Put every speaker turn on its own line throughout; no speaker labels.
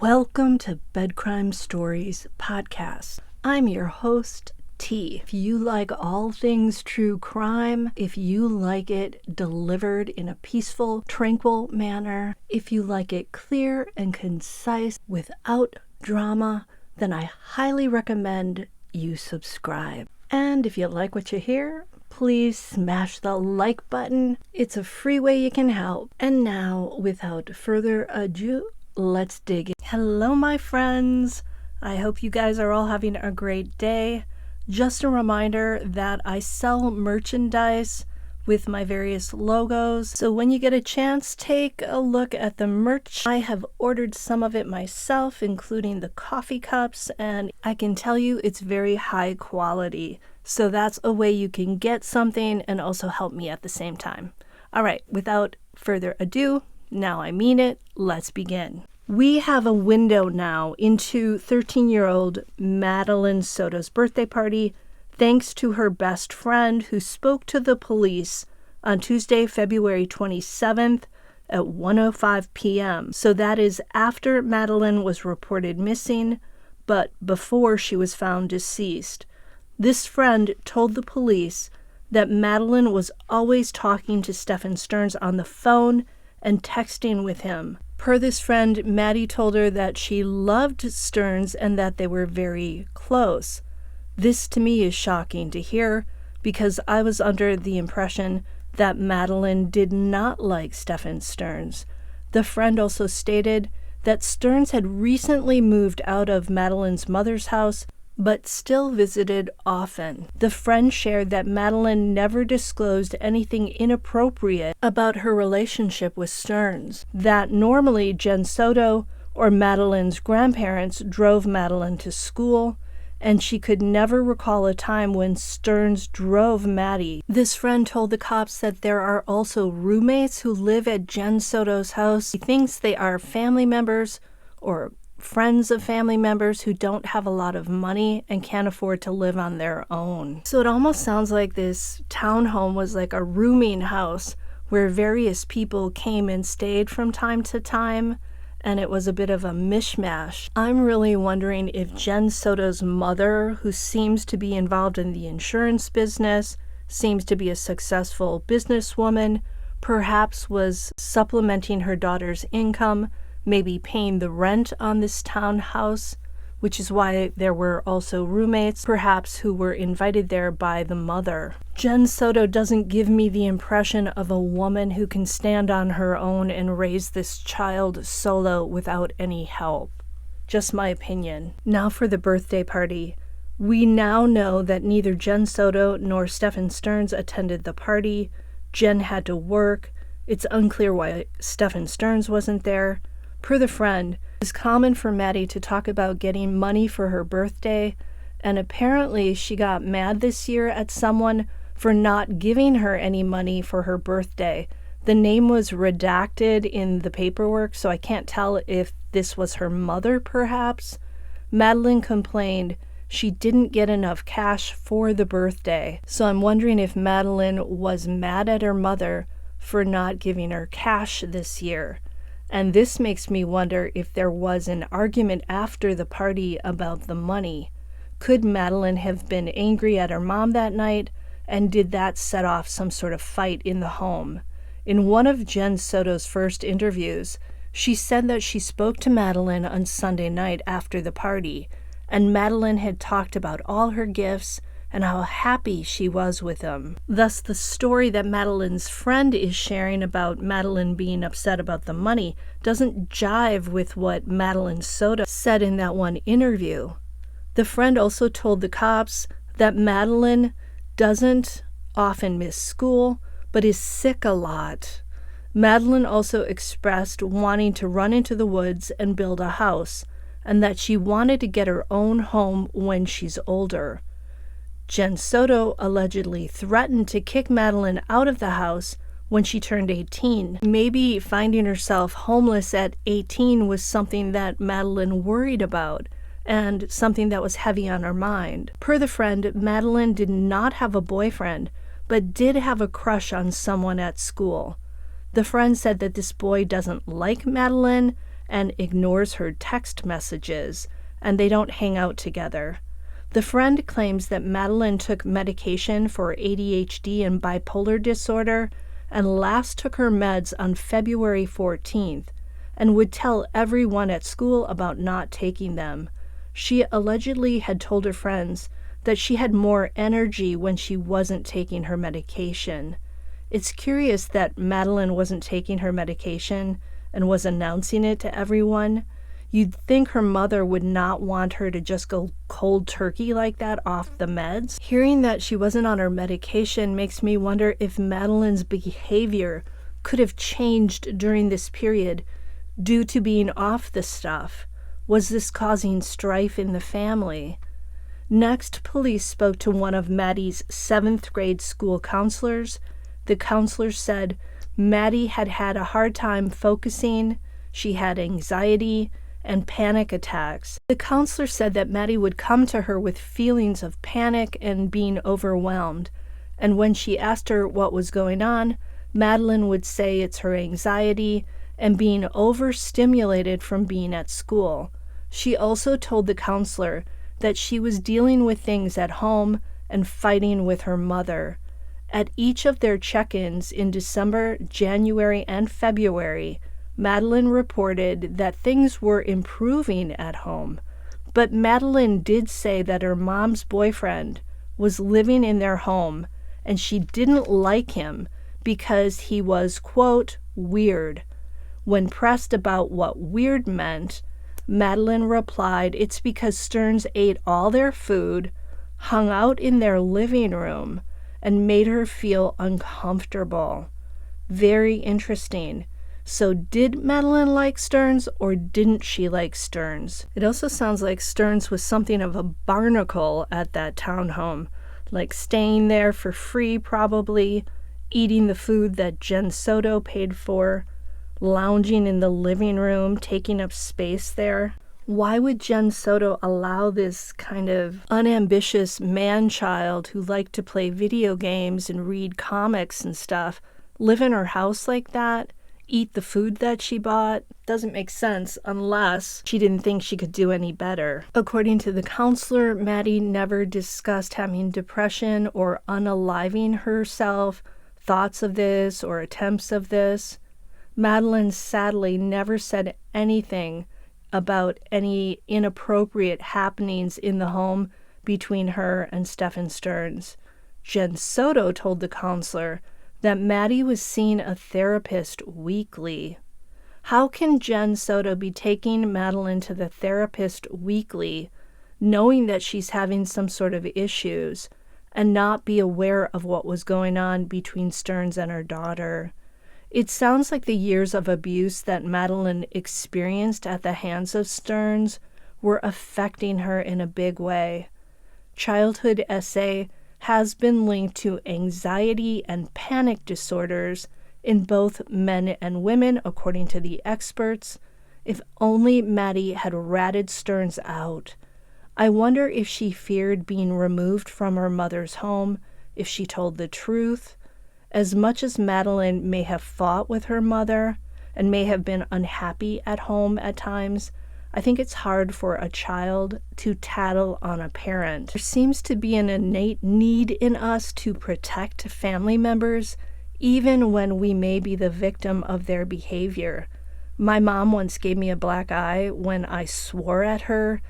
Welcome to Bed Crime Stories podcast. I'm your host, T. If you like all things true crime, if you like it delivered in a peaceful, tranquil manner, if you like it clear and concise without drama, then I highly recommend you subscribe. And if you like what you hear, please smash the like button. It's a free way you can help. And now, without further ado, let's dig in. Hello, my friends. I hope you guys are all having a great day. Just a reminder that I sell merchandise with my various logos. So when you get a chance, take a look at the merch. I have ordered some of it myself, including the coffee cups, and I can tell you it's very high quality. So that's a way you can get something and also help me at the same time. All right, without further ado, now I mean it, let's begin. We have a window now into 13-year-old Madeline Soto's birthday party, thanks to her best friend who spoke to the police on Tuesday, February 27th at 1:05 p.m. So that is after Madeline was reported missing, but before she was found deceased. This friend told the police that Madeline was always talking to Stephan Sterns on the phone and texting with him. Per this friend, Maddie told her that she loved Sterns and that they were very close. This to me is shocking to hear because I was under the impression that Madeline did not like Stephan Sterns. The friend also stated that Sterns had recently moved out of Madeline's mother's house but still visited often. The friend shared that Madeline never disclosed anything inappropriate about her relationship with Sterns, that normally Jen Soto or Madeline's grandparents drove Madeline to school, and she could never recall a time when Sterns drove Maddie. This friend told the cops that there are also roommates who live at Jen Soto's house. He thinks they are family members or friends of family members who don't have a lot of money and can't afford to live on their own. So it almost sounds like this townhome was like a rooming house where various people came and stayed from time to time, and it was a bit of a mishmash. I'm really wondering if Jen Soto's mother, who seems to be involved in the insurance business, seems to be a successful businesswoman, perhaps was supplementing her daughter's income, maybe paying the rent on this townhouse, which is why there were also roommates, perhaps, who were invited there by the mother. Jen Soto doesn't give me the impression of a woman who can stand on her own and raise this child solo without any help. Just my opinion. Now for the birthday party. We now know that neither Jen Soto nor Stephan Sterns attended the party. Jen had to work. It's unclear why Stephan Sterns wasn't there. Per the friend, it's common for Maddie to talk about getting money for her birthday, and apparently she got mad this year at someone for not giving her any money for her birthday. The name was redacted in the paperwork, so I can't tell if this was her mother, perhaps. Madeline complained she didn't get enough cash for the birthday, so I'm wondering if Madeline was mad at her mother for not giving her cash this year. And this makes me wonder if there was an argument after the party about the money. Could Madeline have been angry at her mom that night, and did that set off some sort of fight in the home? In one of Jen Soto's first interviews, she said that she spoke to Madeline on Sunday night after the party, and Madeline had talked about all her gifts and how happy she was with them. Thus, the story that Madeline's friend is sharing about Madeline being upset about the money doesn't jive with what Madeline Soto said in that one interview. The friend also told the cops that Madeline doesn't often miss school, but is sick a lot. Madeline also expressed wanting to run into the woods and build a house, and that she wanted to get her own home when she's older. Jen Soto allegedly threatened to kick Madeline out of the house when she turned 18. Maybe finding herself homeless at 18 was something that Madeline worried about and something that was heavy on her mind. Per the friend, Madeline did not have a boyfriend, but did have a crush on someone at school. The friend said that this boy doesn't like Madeline and ignores her text messages, and they don't hang out together. The friend claims that Madeline took medication for ADHD and bipolar disorder and last took her meds on February 14th and would tell everyone at school about not taking them. She allegedly had told her friends that she had more energy when she wasn't taking her medication. It's curious that Madeline wasn't taking her medication and was announcing it to everyone. You'd think her mother would not want her to just go cold turkey like that off the meds. Hearing that she wasn't on her medication makes me wonder if Madeline's behavior could have changed during this period due to being off the stuff. Was this causing strife in the family? Next, police spoke to one of Maddie's 7th grade school counselors. The counselor said Maddie had had a hard time focusing, she had anxiety, and panic attacks. The counselor said that Maddie would come to her with feelings of panic and being overwhelmed, and when she asked her what was going on, Madeline would say it's her anxiety and being overstimulated from being at school. She also told the counselor that she was dealing with things at home and fighting with her mother. At each of their check-ins in December, January, and February, Madeline reported that things were improving at home, but Madeline did say that her mom's boyfriend was living in their home and she didn't like him because he was, quote, weird. When pressed about what weird meant, Madeline replied it's because Sterns ate all their food, hung out in their living room, and made her feel uncomfortable. Very interesting. So did Madeline like Sterns or didn't she like Sterns? It also sounds like Sterns was something of a barnacle at that townhome, like staying there for free probably, eating the food that Jen Soto paid for, lounging in the living room, taking up space there. Why would Jen Soto allow this kind of unambitious man-child who liked to play video games and read comics and stuff live in her house like that? Eat the food that she bought? Doesn't make sense unless she didn't think she could do any better. According to the counselor, Maddie never discussed having depression or unaliving herself, thoughts of this or attempts of this. Madeline sadly never said anything about any inappropriate happenings in the home between her and Stephan Sterns. Jen Soto told the counselor that Maddie was seeing a therapist weekly. How can Jen Soto be taking Madeline to the therapist weekly, knowing that she's having some sort of issues, and not be aware of what was going on between Sterns and her daughter? It sounds like the years of abuse that Madeline experienced at the hands of Sterns were affecting her in a big way. Childhood SA has been linked to anxiety and panic disorders in both men and women, according to the experts. If only Maddie had ratted Sterns out. I wonder if she feared being removed from her mother's home, if she told the truth. As much as Madeline may have fought with her mother and may have been unhappy at home at times, I think it's hard for a child to tattle on a parent. There seems to be an innate need in us to protect family members, even when we may be the victim of their behavior. My mom once gave me a black eye when I swore at her,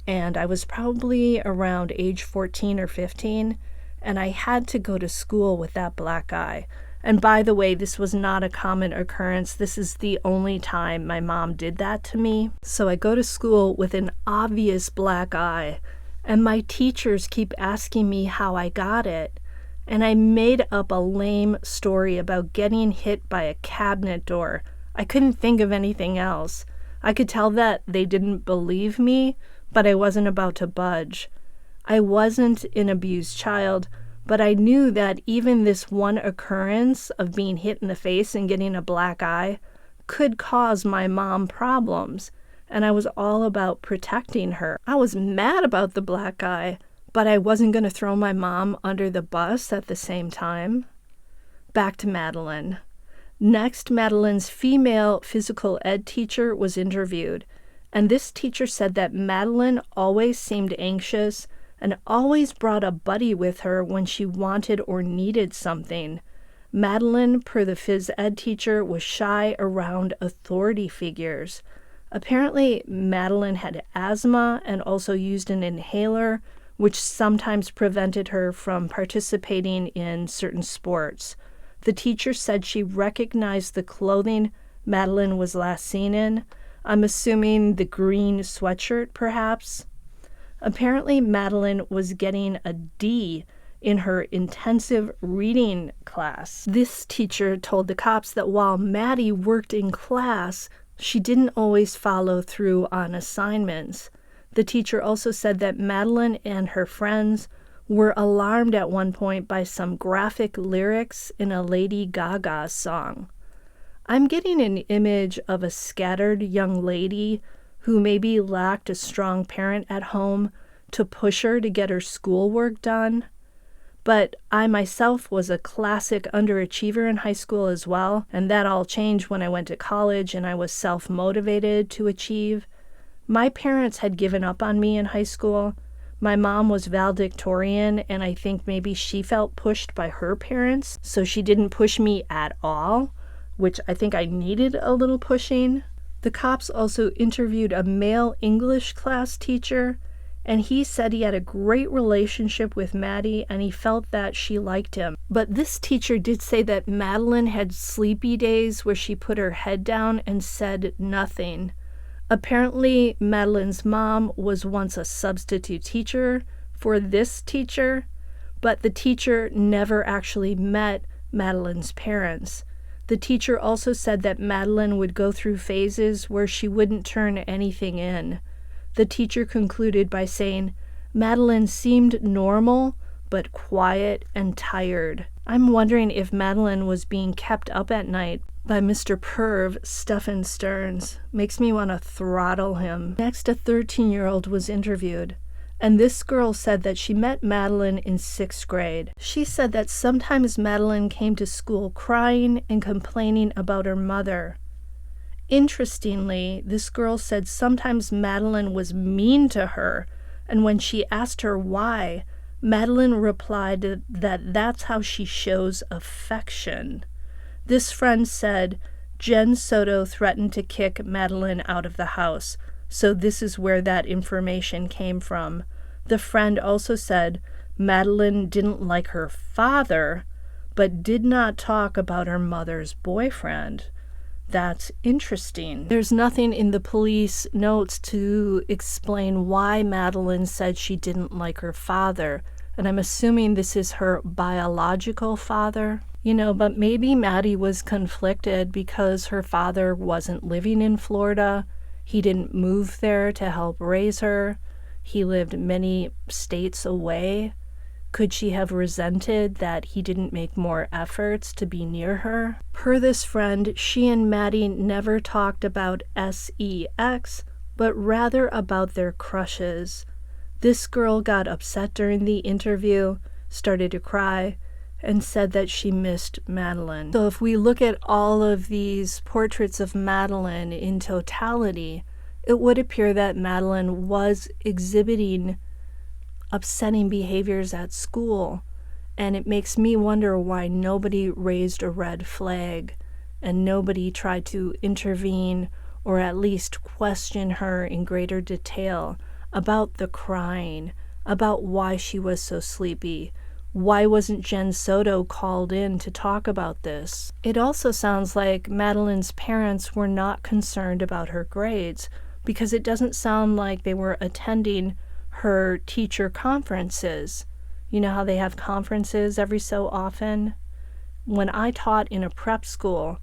and I was probably around age 14 or 15, and I had to go to school with that black eye. And by the way, this was not a common occurrence. This is the only time my mom did that to me. So I go to school with an obvious black eye, and my teachers keep asking me how I got it. And I made up a lame story about getting hit by a cabinet door. I couldn't think of anything else. I could tell that they didn't believe me, but I wasn't about to budge. I wasn't an abused child, but I knew that even this one occurrence of being hit in the face and getting a black eye could cause my mom problems, and I was all about protecting her. I was mad about the black eye, but I wasn't going to throw my mom under the bus at the same time. Back to Madeline. Next, Madeline's female physical ed teacher was interviewed, and this teacher said that Madeline always seemed anxious and always brought a buddy with her when she wanted or needed something. Madeline, per the phys ed teacher, was shy around authority figures. Apparently, Madeline had asthma and also used an inhaler, which sometimes prevented her from participating in certain sports. The teacher said she recognized the clothing Madeline was last seen in. I'm assuming the green sweatshirt, perhaps. Apparently, Madeline was getting a D in her intensive reading class. This teacher told the cops that while Maddie worked in class, she didn't always follow through on assignments. The teacher also said that Madeline and her friends were alarmed at one point by some graphic lyrics in a Lady Gaga song. I'm getting an image of a scattered young lady who maybe lacked a strong parent at home to push her to get her schoolwork done. But I myself was a classic underachiever in high school as well, and that all changed when I went to college and I was self-motivated to achieve. My parents had given up on me in high school. My mom was valedictorian, and I think maybe she felt pushed by her parents, so she didn't push me at all, which I think I needed a little pushing. The cops also interviewed a male English class teacher, and he said he had a great relationship with Maddie and he felt that she liked him. But this teacher did say that Madeline had sleepy days where she put her head down and said nothing. Apparently, Madeline's mom was once a substitute teacher for this teacher, but the teacher never actually met Madeline's parents. The teacher also said that Madeline would go through phases where she wouldn't turn anything in. The teacher concluded by saying, Madeline seemed normal, but quiet and tired. I'm wondering if Madeline was being kept up at night by Mr. Perv, Stephan Sterns. Makes me want to throttle him. Next, a 13-year-old was interviewed, and this girl said that she met Madeline in 6th grade. She said that sometimes Madeline came to school crying and complaining about her mother. Interestingly, this girl said sometimes Madeline was mean to her, and when she asked her why, Madeline replied that that's how she shows affection. This friend said Jen Soto threatened to kick Madeline out of the house, so this is where that information came from. The friend also said Madeline didn't like her father, but did not talk about her mother's boyfriend. That's interesting. There's nothing in the police notes to explain why Madeline said she didn't like her father, and I'm assuming this is her biological father. But maybe Maddie was conflicted because her father wasn't living in Florida. He didn't move there to help raise her. He lived many states away. Could she have resented that he didn't make more efforts to be near her? Per this friend, she and Maddie never talked about sex, but rather about their crushes. This girl got upset during the interview, started to cry, and said that she missed Madeline. So if we look at all of these portraits of Madeline in totality, it would appear that Madeline was exhibiting upsetting behaviors at school, and it makes me wonder why nobody raised a red flag and nobody tried to intervene or at least question her in greater detail about the crying, about why she was so sleepy. Why wasn't Jen Soto called in to talk about this? It also sounds like Madeline's parents were not concerned about her grades, because it doesn't sound like they were attending her teacher conferences. You know how they have conferences every so often? When I taught in a prep school,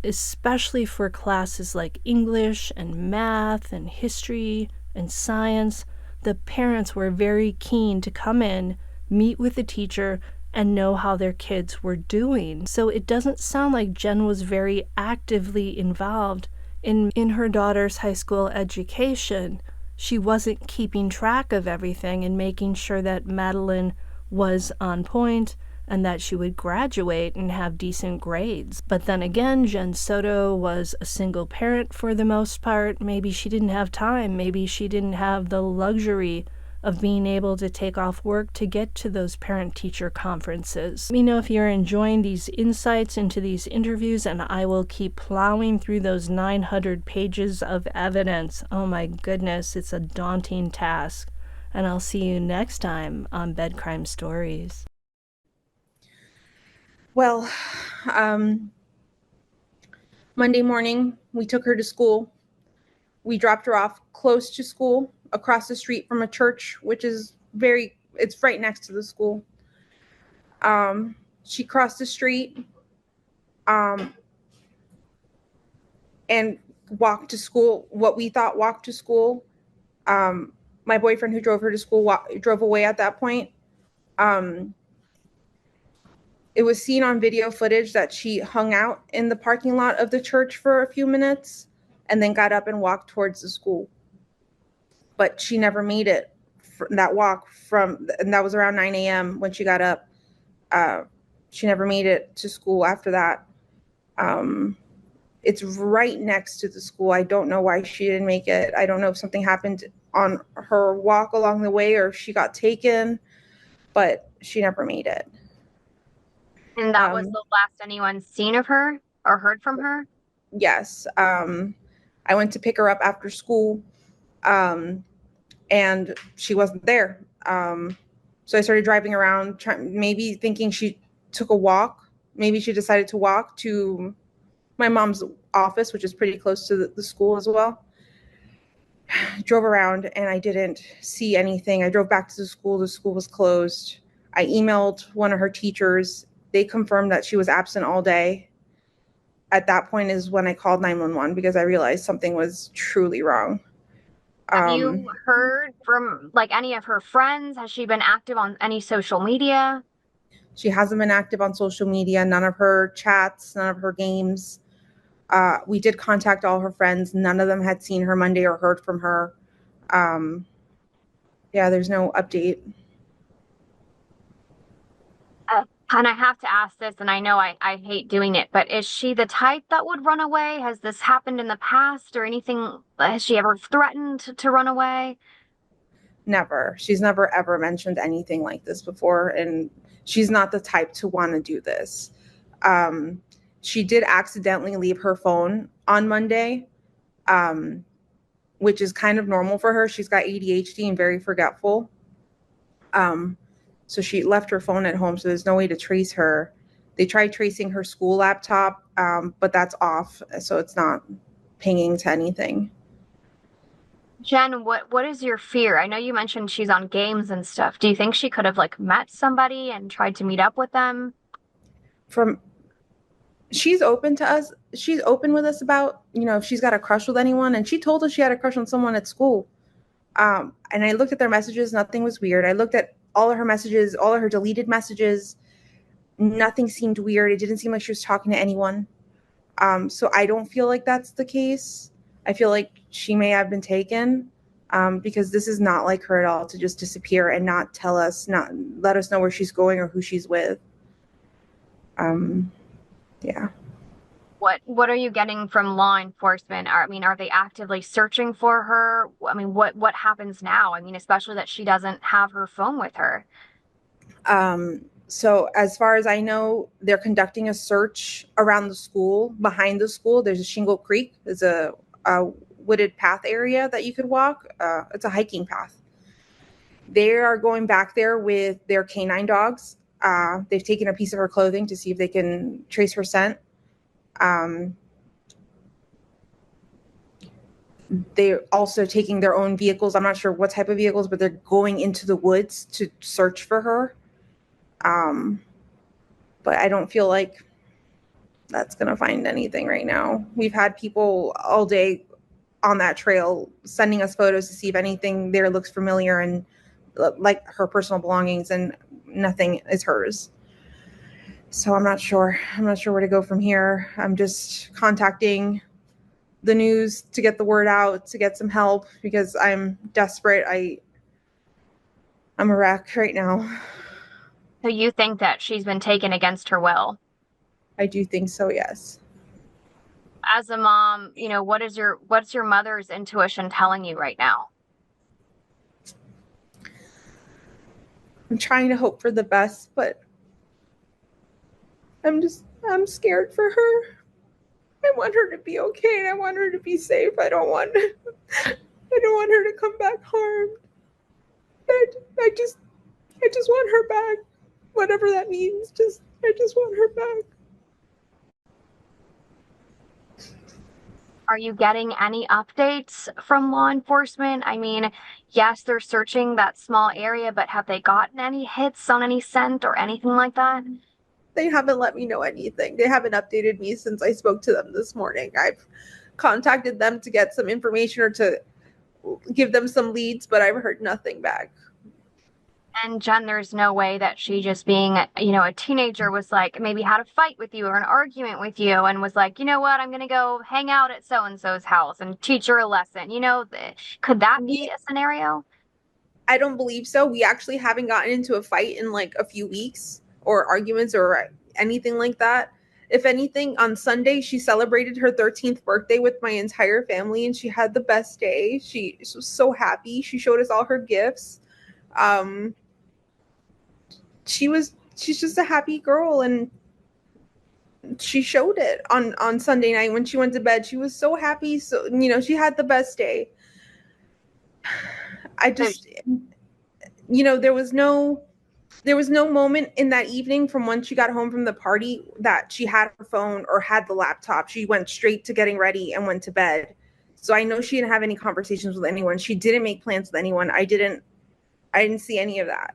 especially for classes like English and math and history and science, the parents were very keen to come in, meet with the teacher, and know how their kids were doing. So it doesn't sound like Jen was very actively involved in her daughter's high school education. She wasn't keeping track of everything and making sure that Madeline was on point and that she would graduate and have decent grades. But then again, Jen Soto was a single parent for the most part. Maybe she didn't have time. Maybe she didn't have the luxury of being able to take off work to get to those parent-teacher conferences. Let me know if you're enjoying these insights into these interviews, and I will keep plowing through those 900 pages of evidence. Oh my goodness, it's a daunting task. And I'll see you next time on Bed Crime Stories.
Well, Monday morning, we took her to school. We dropped her off close to school, across the street from a church, which is it's right next to the school. She crossed the street and walked to school, what we thought walked to school. My boyfriend who drove her to school drove away at that point. It was seen on video footage that she hung out in the parking lot of the church for a few minutes and then got up and walked towards the school. But she never made it that walk and that was around 9 a.m. when she got up. She never made it to school after that. It's right next to the school. I don't know why she didn't make it. I don't know if something happened on her walk along the way or if she got taken, but she never made it.
And that was the last anyone's seen of her or heard from her?
Yes. I went to pick her up after school, and she wasn't there. So I started driving around, maybe thinking she took a walk. Maybe she decided to walk to my mom's office, which is pretty close to the school as well. Drove around and I didn't see anything. I drove back to the school. The school was closed. I emailed one of her teachers. They confirmed that she was absent all day. At that point is when I called 911 because I realized something was truly wrong.
Have you heard from any of her friends? Has she been active on any social media?
She hasn't been active on social media, none of her chats, none of her games. We did contact all her friends. None of them had seen her Monday or heard from her. Yeah, there's no update.
And I have to ask this, and I know I hate doing it, but is she the type that would run away? Has this happened in the past or anything? Has she ever threatened to run away?
Never. She's never, ever mentioned anything like this before, and she's not the type to want to do this. She did accidentally leave her phone on Monday, which is kind of normal for her. She's got ADHD and very forgetful. So she left her phone at home, so there's no way to trace her. They tried tracing her school laptop, but that's off, so it's not pinging to anything.
Jen, what is your fear? I know you mentioned she's on games and stuff. Do you think she could have met somebody and tried to meet up with them?
She's open to us. She's open with us about, if she's got a crush with anyone, and she told us she had a crush on someone at school. And I looked at their messages. Nothing was weird. I looked at all of her messages, all of her deleted messages. Nothing seemed weird. It didn't seem like she was talking to anyone. So I don't feel like that's the case. I feel like she may have been taken, because this is not like her at all to just disappear and not tell us, not let us know where she's going or who she's with. Yeah.
What are you getting from law enforcement? Are they actively searching for her? What happens now? Especially that she doesn't have her phone with her.
So as far as I know, they're conducting a search around the school. Behind the school, there's a Shingle Creek. There's a wooded path area that you could walk. It's a hiking path. They are going back there with their canine dogs. They've taken a piece of her clothing to see if they can trace her scent. They're also taking their own vehicles. I'm not sure what type of vehicles, but they're going into the woods to search for her. But I don't feel like that's going to find anything right now. We've had people all day on that trail sending us photos to see if anything there looks familiar and like her personal belongings, and nothing is hers. So I'm not sure where to go from here. I'm just contacting the news to get the word out, to get some help, because I'm desperate. I'm a wreck right now.
So you think that she's been taken against her will?
I do think so, yes.
As a mom, what's your mother's intuition telling you right now?
I'm trying to hope for the best, but I'm scared for her. I want her to be okay, and I want her to be safe. I don't want her to come back harmed. I just want her back. Whatever that means. I just want her back.
Are you getting any updates from law enforcement? I mean, yes, they're searching that small area, but have they gotten any hits on any scent or anything like that?
They haven't let me know anything. They haven't updated me since I spoke to them this morning. I've contacted them to get some information or to give them some leads, but I've heard nothing back.
And Jen, there's no way that she just being, a teenager was like, maybe had a fight with you or an argument with you and was like, you know what, I'm going to go hang out at so-and-so's house and teach her a lesson. Could that be a scenario?
I don't believe so. We actually haven't gotten into a fight in like a few weeks or arguments or anything like that. If anything, on Sunday, she celebrated her 13th birthday with my entire family and she had the best day. She was so happy. She showed us all her gifts. She's just a happy girl, and she showed it on Sunday night when she went to bed. She was so happy. So, she had the best day. I just, there was no moment in that evening from when she got home from the party that she had her phone or had the laptop. She went straight to getting ready and went to bed. So I know she didn't have any conversations with anyone. She didn't make plans with anyone. I didn't see any of that.